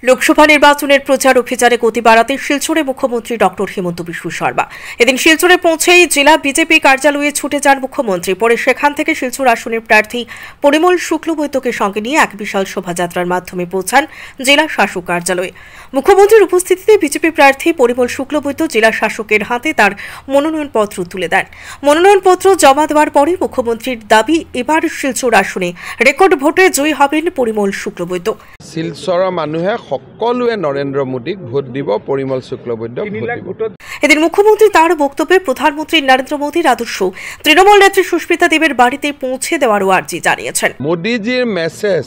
লোকসভা নির্বাচনের প্রচার অভিযানে গতি বাড়াতে শিলচরে মুখ্যমন্ত্রী ডক্টর হিমন্ত বিশ্ব শর্মা এদিন শিলচরে পৌঁছেই জেলা বিজেপি কার্যালয়ে ছুটে যান মুখ্যমন্ত্রী। পরে সেখান থেকে শিলচর আসনের প্রার্থী পরিমল শুক্লবৈদ্যকে সঙ্গে নিয়ে এক বিশাল শোভাযাত্রার মাধ্যমে পৌঁছান জেলা শাসক কার্যালয়ে। মুখ্যমন্ত্রীর উপস্থিতিতে বিজেপি প্রার্থী পরিমল শুক্লবৈদ্য জেলা শাসকের হাতে তার মনোনয়নপত্র তুলে দেন। মনোনয়নপত্র জমা দেওয়ার পরে মুখ্যমন্ত্রীর দাবি, এবার শিলচর আসনে রেকর্ড ভোটে জয়ী হবেন পরিমল শুক্লবৈদ্য। শিলচৰৰ মানুহে সকলোৱে নৰেন্দ্ৰ মোদীক ভোট দিব, পৰিমল শুক্লবৈদ্যক ভোট দিব। এদিন মুখ্যমন্ত্রী তার বক্তব্যে প্রধানমন্ত্রী নরেন্দ্র মোদীর আদর্শ তৃণমূল নেত্রী সুস্মিতা দেবের বাড়িতে পৌঁছে দেওয়ারও আর্জি জানিয়েছেন। মোদীজীৰ মেছেজ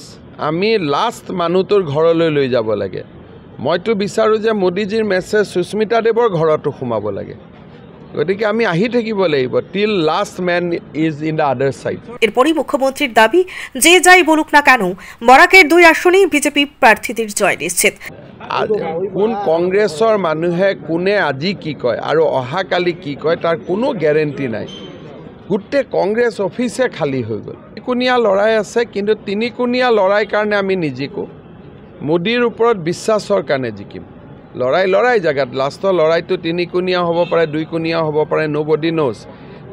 আমি লাষ্ট মানুহটোৰ ঘৰলৈ লৈ যাব লাগে। মইতো বিচাৰোঁ যে মোদীজীৰ মেছেজ সুস্মিতা দেৱৰ ঘৰতো সোমাব লাগে। গতিকে আমি আহি থাকিব লাগিব টিল last man is in the other side. এরপরই মুখ্যমন্ত্রীর দাবি, যে যাই বলুক না কেন বরাকের 2 আসনেই বিজেপি প্রার্থীদের জয় নিশ্চিত। কোন কংগ্ৰেসৰ মানুহে কোনে আজি কি কয় আৰু অহাকালি কি কয় তাৰ কোনো গ্যাৰেণ্টি নাই। গোটেই কংগ্ৰেছ অফিসে খালী হৈ গ'ল। তিনিকুণীয়া লৰাই আছে, কিন্তু তিনিকুণীয়া লৰাই কাৰণে আমি নিজিকো, মোদীৰ ওপৰত বিশ্বাসৰ কাৰণে জিকিম। লৰাই জায়গাত লাষ্টৰ লৰাইটো তিনিকুণীয়া হ'ব পাৰে, 2কুণীয়া হ'ব পাৰে, নোবডি নোজ।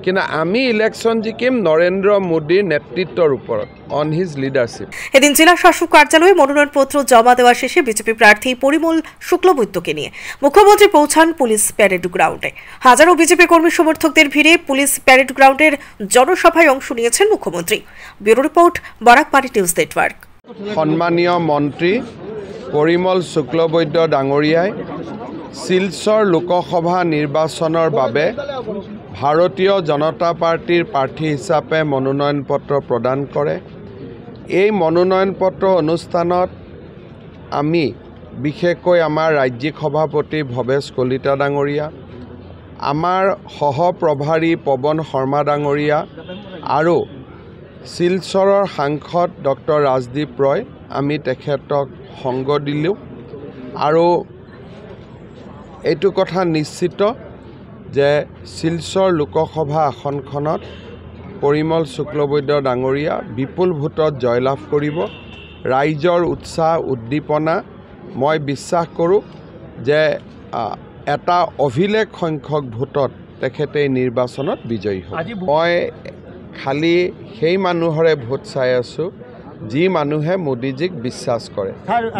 কিন্তু আমি ইলেকশন জিকিম নরেন্দ্র মোদীর নেতৃত্বের উপর, অন হিজ লিডারশিপ। এদিন জেলা শাসক কার্যালয়ে মনোনয়নপত্র জমা দেওয়া শেষে বিজেপি প্রার্থী পরিমল শুক্লবৈদ্যকে নিয়ে মুখ্যমন্ত্রী পৌঁছান পুলিশ প্যারেড গ্রাউন্ডে। হাজারো বিজেপি কর্মী সমর্থকদের ভিড়ে পুলিশ প্যারেড গ্রাউন্ডের জনসভায় অংশ নিয়েছেন মুখ্যমন্ত্রী। Bureau report, Barakbari news network. সম্মানীয় মন্ত্রী পৰিমল শুক্লবৈদ্য ডাঙৰীয়াই শিলচৰ লোকসভা নিৰ্বাচনৰ বাবে ভাৰতীয় জনতা পাৰ্টিৰ প্ৰাৰ্থী হিচাপে মনোনয়ন পত্ৰ প্ৰদান কৰে। এই মনোনয়ন পত্ৰ অনুষ্ঠানত আমি বিশেষকৈ আমাৰ ৰাজ্যিক সভাপতি ভৱেশ কলিতা ডাঙৰীয়া, আমাৰ সহপ্ৰভাৰী পৱন শৰ্মা ডাঙৰীয়া আৰু শিলচৰৰ সাংসদ ডক্টৰ ৰাজদীপ ৰয়, আমি তেখেতক সংগ দিলোঁ। আৰু এইটো কথা নিশ্চিত যে শিলচৰ লোকসভা আসনখনত পৰিমল শুক্লবৈদ্য ডাঙৰীয়া বিপুল ভোটত জয়লাভ কৰিব। ৰাইজৰ উৎসাহ উদ্দীপনা, মই বিশ্বাস কৰোঁ যে এটা অভিলেখ সংখ্যক ভোটত তেখেতে নিৰ্বাচনত বিজয়ী হ'ব। মই খালি সেই মানুহৰে ভোট চাই আছোঁ যি মানুহে মোদীজীক বিশ্বাস কৰে,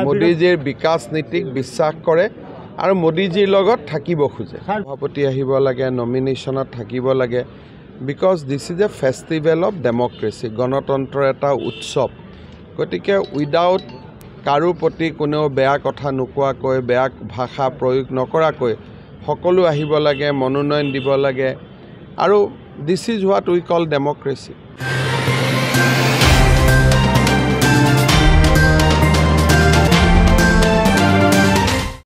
মোদীজীৰ বিকাশ নীতিক বিশ্বাস কৰে আৰু মোদীজীৰ লগত থাকিব খোজে। সভাপতি আহিব লাগে, নমিনেশ্যনত থাকিব লাগে, because this is a festival of democracy, গণতন্ত্ৰৰ এটা উৎসৱ। গতিকে উইদাউট কাৰো প্ৰতি কোনেও বেয়া কথা নোকোৱাকৈ, বেয়া ভাষা প্ৰয়োগ নকৰাকৈ সকলো আহিব লাগে, মনোনয়ন দিব লাগে, আৰু this is what we call democracy.